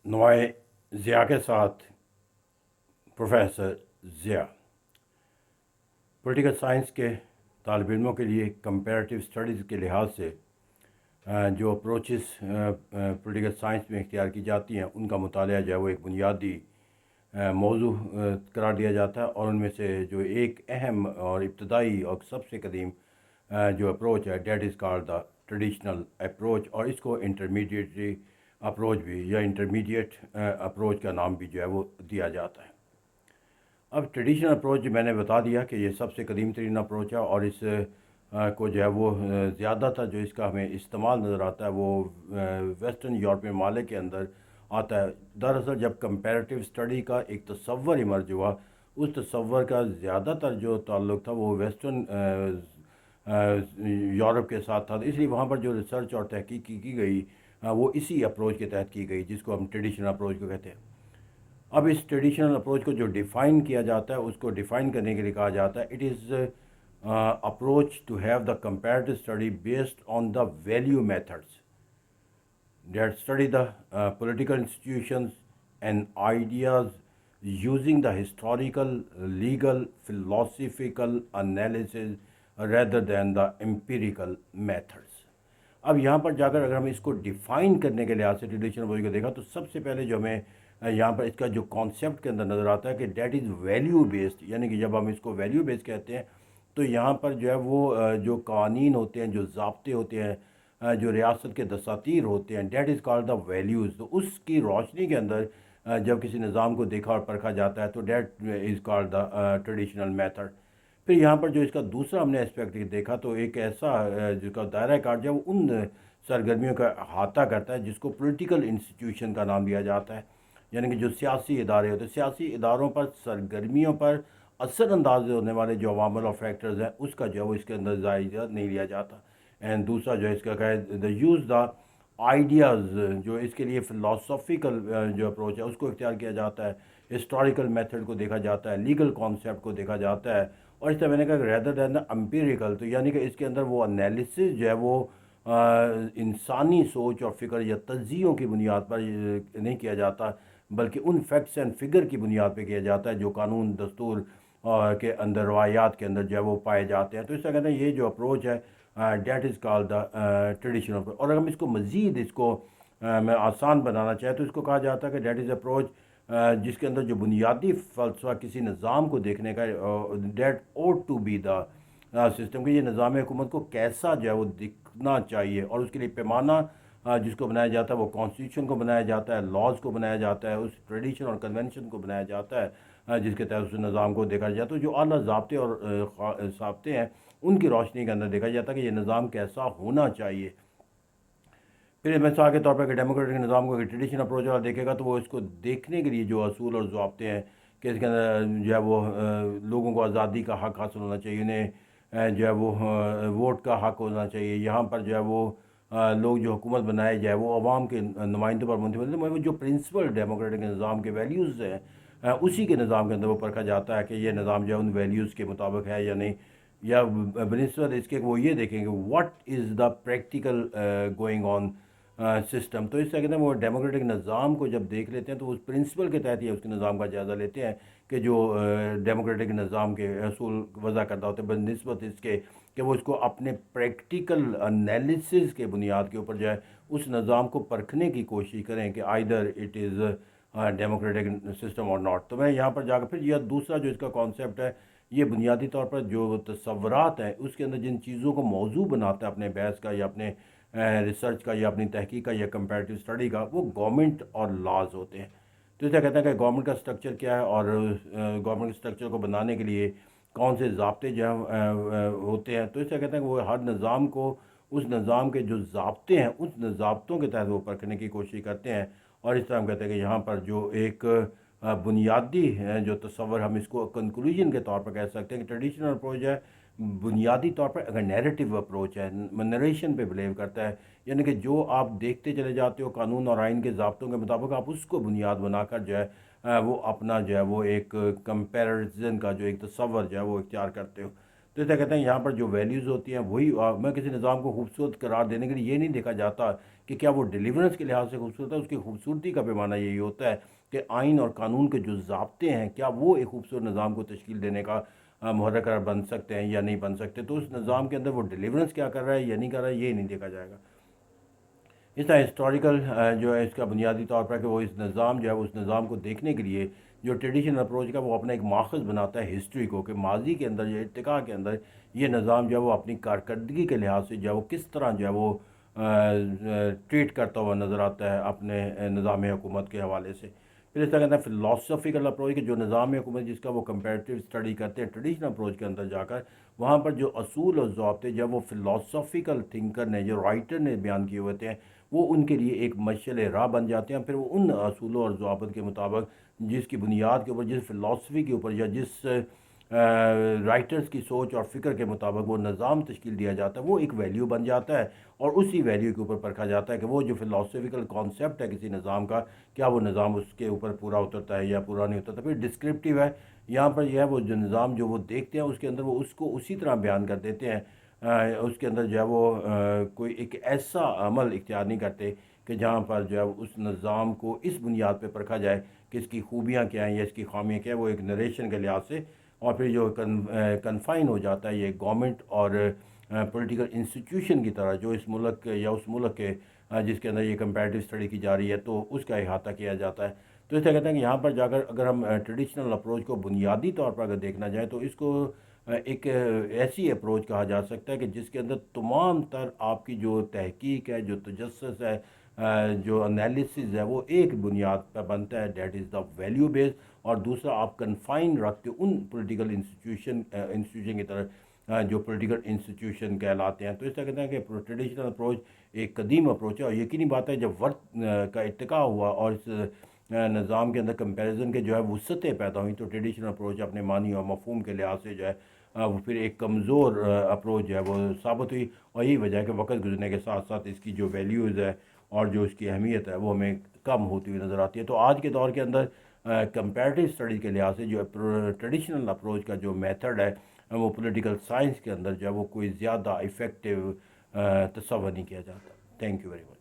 नुमाए ज़िया के साथ professor Zia. Political science के तालिब इल्मों के लिए कंपैरेटिव स्टडीज़ के लिहाज से जो अप्रोचेस पॉलिटिकल साइंस में इख्तियार की जाती हैं उनका मुताला जो है वो एक बुनियादी मौजू करार दिया जाता है, और उनमें से जो एक अहम और इब्तदाई और सबसे कदीम जो अप्रोच है that is called the traditional approach, और इसको इंटरमीडिएटरी अप्रोच भी या इंटरमीडिएट अप्रोच का नाम भी जो है वो दिया जाता है। अब ट्रेडिशनल अप्रोच मैंने बता दिया कि ये सबसे कदीम तरीन अप्रोच है, और इस को जो है वो ज़्यादातर जो इसका हमें इस्तेमाल नज़र आता है वो वेस्टर्न यूरोपियन मामले के अंदर आता है। दरअसल जब कंपैरेटिव स्टडी का एक तसव्वुर इमर्ज हुआ, उस तसव्वुर का ज़्यादातर जो ताल्लुक़ था वो वेस्टर्न यूरोप के साथ था, इसलिए वहाँ पर जो रिसर्च और तहकीक की गई वो इसी अप्रोच के तहत की गई, जिसको हम ट्रेडिशनल अप्रोच को कहते हैं। अब इस ट्रेडिशनल अप्रोच को जो डिफ़ाइन किया जाता है, उसको डिफ़ाइन करने के लिए कहा जाता है it is approach to have the comparative study based on the value methods that study the political institutions and ideas using the historical, legal, philosophical analysis rather than the empirical methods. अब यहाँ पर जाकर अगर हम इसको define करने के लिहाज से ट्रेडिशनल अप्रोच को देखा तो सबसे पहले जो हमें यहाँ पर इसका जो कॉन्सेप्ट के अंदर नज़र आता है कि डेट इज़ वैल्यू बेस्ड, यानी कि जब हम इसको वैल्यू बेस्ड कहते हैं तो यहाँ पर जो है वो जो कानून होते हैं, जो ज़ाब्ते होते हैं, जो रियासत के दसातीर होते हैं, that is called the values. तो उसकी रोशनी के अंदर जब किसी निज़ाम को देखा और परखा जाता है तो that is called the traditional method. फिर यहाँ पर जो इसका दूसरा हमने एस्पेक्ट देखा तो एक ऐसा जिसका दायरा कार जो उन सरगर्मियों का अहाता करता है जिसको पॉलिटिकल इंस्टीट्यूशन का नाम दिया जाता है, यानी कि जो सियासी इदारे होते हैं, सियासी इदारों पर सरगर्मियों पर असर अंदाज होने वाले जो अवामल और फैक्टर्स हैं उसका जो है वो इसके अंदर जायज़ा नहीं लिया जाता। एंड दूसरा जो है इसका क्या है, द यूज़ द आइडियाज़, जो इसके लिए फ़िलासफ़िकल जो अप्रोच है उसको इख्तियार किया जाता है, हिस्टोरिकल मेथड को देखा जाता है, लीगल कॉन्सेप्ट को देखा जाता है, और इस तरह मैंने कहा रेदर दैन द एम्पिरिकल, तो यानी कि इसके अंदर वो एनालिसिस जो है वो इंसानी सोच और फ़िक्र या तज्ज़ियों की बुनियाद पर नहीं किया जाता, बल्कि उन फैक्ट्स एंड फिगर की बुनियाद पर किया जाता है जो कानून दस्तूर के अंदर रवायात के अंदर जो है वो पाए जाते हैं। तो इस तरह कहते हैं ये जो अप्रोच है that is called the traditional approach. और अगर हम इसको मज़ीद इसको मैं आसान बनाना चाहे तो इसको कहा जाता है कि डेट इज़ अप्रोच जिसके अंदर जो बुनियादी फ़लसफ़ा किसी निज़ाम को देखने का that ought to be the system, कि ये निज़ाम हुकूमत को कैसा जो है वो दिखना चाहिए, और उसके लिए पैमाना जिसको बनाया जाता है वो कॉन्स्टिट्यूशन को बनाया जाता है, लॉज को बनाया जाता है, उस ट्रेडिशन और कन्वेंशन को बनाया जाता है जिसके तहत उस निज़ाम को देखा जाता है। जो आला ज़ाब्ते और ज़ाब्ते हैं उनकी रोशनी के अंदर देखा जाता है कि ये निज़ाम कैसा होना चाहिए। फिर मिसाल के तौर पर डेमोक्रेटिक निज़ाम को ट्रेडिशनल अप्रोच वाला देखेगा तो वो इसको देखने के लिए जो असूल और ज़ाब्ते हैं कि इसके अंदर जो है वो लोगों को आज़ादी का हक़ हासिल होना चाहिए, उन्हें जो है वो वोट का हक़ होना चाहिए, यहाँ पर जो है वो लोग जो हुकूमत बनाए जाए वो अवाम के नुमाइंदों पर मुंतखब, वो जो प्रिंसिपल डेमोक्रेटिक निज़ाम के वैल्यूज़ हैं उसी के निज़ाम के अंदर वो परखा जाता है कि ये निज़ाम जो है उन वैल्यूज़ के मुताबिक है या नहीं, या बनिस्बत इसके वो ये देखेंगे what is the practical going on system. तो इस तरह कहते हैं वो डेमोक्रेटिक निज़ाम को जब देख लेते हैं तो उस प्रिंसिपल के तहत ही उसके निज़ाम का जायज़ा लेते हैं कि जो डेमोक्रेटिक निज़ाम के असूल वज़ा करता होते हैं बनिस्बत इसके कि वो इसको अपने प्रैक्टिकल एनालिसिस के बुनियाद के ऊपर जो है उस निज़ाम को परखने की कोशिश करें कि either it is democratic system और नॉट। तो मैं यहाँ पर जाकर फिर यह दूसरा जो इसका कॉन्सेप्ट है, ये बुनियादी तौर पर जो तसव्वुरात हैं उसके अंदर जिन चीज़ों को मौजू बनाता है अपने बहस का या अपने रिसर्च का या अपनी तहकीक का या कंपैरेटिव स्टडी का, वो गवर्नमेंट और लॉज होते हैं। तो इसे कहते हैं कि गवर्नमेंट का स्ट्रक्चर क्या है और गवर्नमेंट के स्ट्रक्चर को बनाने के लिए कौन से ज़ाब्ते जो हैं होते हैं। तो इसे कहते हैं कि वो हर निज़ाम को उस निज़ाम के जो ज़ाब्ते हैं उस ज़ाब्तों के तहत वो परखने की कोशिश करते हैं, और इस तरह हम कहते हैं कि यहाँ पर जो एक बुनियादी जो तस्वर हम इसको कंक्लूजन के तौर पर कह सकते हैं कि ट्रेडिशनल अप्रोच है बुनियादी तौर पर अगर नैरेटिव अप्रोच है, नरेशन पे बिलीव करता है, यानी कि जो आप देखते चले जाते हो कानून और आइन के ज़ाब्तों के मुताबिक आप उसको बुनियाद बनाकर जो है वो अपना जो है वो एक कंपैरिजन का जो एक तस्वर जो है वो इख्तियार करते हो। تو ایسا کہتے ہیں یہاں پر جو ویلیوز ہوتی ہیں وہی میں کسی نظام کو خوبصورت قرار دینے کے لیے یہ نہیں دیکھا جاتا کہ کیا وہ ڈیلیورنس کے لحاظ سے خوبصورت ہے، اس کی خوبصورتی کا پیمانہ یہی ہوتا ہے کہ آئین اور قانون کے جو ضابطے ہیں کیا وہ ایک خوبصورت نظام کو تشکیل دینے کا محرک قرار بن سکتے ہیں یا نہیں بن سکتے. تو اس نظام کے اندر وہ ڈیلیورنس کیا کر رہا ہے یا نہیں کر رہا ہے یہ نہیں دیکھا جائے گا. اس طرح ہسٹوریکل جو ہے اس کا بنیادی طور پر کہ وہ اس نظام جو ہے اس نظام کو دیکھنے کے لیے جو ٹریڈیشنل اپروچ کا وہ اپنا ایک ماخذ بناتا ہے ہسٹری کو، کہ ماضی کے اندر یا ارتقاء کے اندر یہ نظام جو ہے وہ اپنی کارکردگی کے لحاظ سے جو ہے وہ کس طرح جو ہے وہ ٹریٹ کرتا ہوا نظر آتا ہے اپنے نظام حکومت کے حوالے سے. پھر اس طرح کہتے ہیں فلاسفیکل اپروچ کہ جو نظام حکومت جس کا وہ کمپیریٹیو اسٹڈی کرتے ہیں ٹریڈیشنل اپروچ کے اندر جا کر، وہاں پر جو اصول اور ضابطے جب وہ فلاسفیکل تھنکر نے جو رائٹر نے بیان کیے ہوتے ہیں وہ ان کے لیے ایک مشعل راہ بن جاتے ہیں. پھر وہ ان اصولوں اور ضوابط کے مطابق جس کی بنیاد کے اوپر، جس فلاسفی کے اوپر یا جس رائٹرز کی سوچ اور فکر کے مطابق وہ نظام تشکیل دیا جاتا ہے وہ ایک ویلیو بن جاتا ہے، اور اسی ویلیو کے اوپر پرکھا جاتا ہے کہ وہ جو فلاسفیکل کانسیپٹ ہے کسی نظام کا کیا وہ نظام اس کے اوپر پورا اترتا ہے یا پورا نہیں اترتا. پھر ڈسکرپٹیو ہے، یہاں پر یہ ہے وہ جو نظام جو وہ دیکھتے ہیں اس کے اندر وہ اس کو اسی طرح بیان کر دیتے ہیں. اس کے اندر جو ہے وہ کوئی ایک ایسا عمل اختیار نہیں کرتے کہ جہاں پر جو ہے اس نظام کو اس بنیاد پہ پرکھا جائے کہ اس کی خوبیاں کیا ہیں یا اس کی خامیاں کیا ہیں. وہ ایک نریشن کے لحاظ سے اور پھر جو کنفائن ہو جاتا ہے یہ گورنمنٹ اور پولیٹیکل انسٹیٹیوشن کی طرح جو اس ملک یا اس ملک کے جس کے اندر یہ کمپیریٹیو اسٹڈی کی جا رہی ہے تو اس کا احاطہ کیا جاتا ہے. تو اس طرح کہتے ہیں کہ یہاں پر جا کر اگر ہم ٹریڈیشنل اپروچ کو بنیادی طور پر اگر دیکھنا جائے تو اس کو ایک ایسی اپروچ کہا جا سکتا ہے کہ جس کے اندر تمام تر آپ کی جو تحقیق ہے، جو تجسس ہے، جو انالیسز ہے وہ ایک بنیاد پہ بنتا ہے، دیٹ از دا ویلیو بیس. اور دوسرا آپ کنفائن رکھتے ان پولیٹیکل انسٹیٹیوشن کی طرح جو پولیٹیکل انسٹیٹیوشن کہلاتے ہیں. تو اس طرح کہتے ہیں کہ ٹریڈیشنل اپروچ ایک قدیم اپروچ ہے، اور یقینی بات ہے جب وقت کا ارتقاء ہوا اور اس نظام کے اندر کمپیریزن کے جو ہے وسعتیں پیدا ہوئیں تو ٹریڈیشنل اپروچ اپنے معنی اور مفہوم کے لحاظ سے جو ہے وہ پھر ایک کمزور اپروچ جو ہے وہ ثابت ہوئی. اور یہی وجہ ہے کہ وقت گزرنے کے ساتھ ساتھ اس کی جو ویلیوز ہے اور جو اس کی اہمیت ہے وہ ہمیں کم ہوتی ہوئی نظر آتی ہے. تو آج کے دور کے اندر کمپیریٹیو اسٹڈیز کے لحاظ سے جو ٹریڈیشنل اپروچ کا جو میتھڈ ہے وہ پولیٹیکل سائنس کے اندر جو ہے وہ کوئی زیادہ افیکٹو تصور نہیں کیا جاتا. Thank you very much.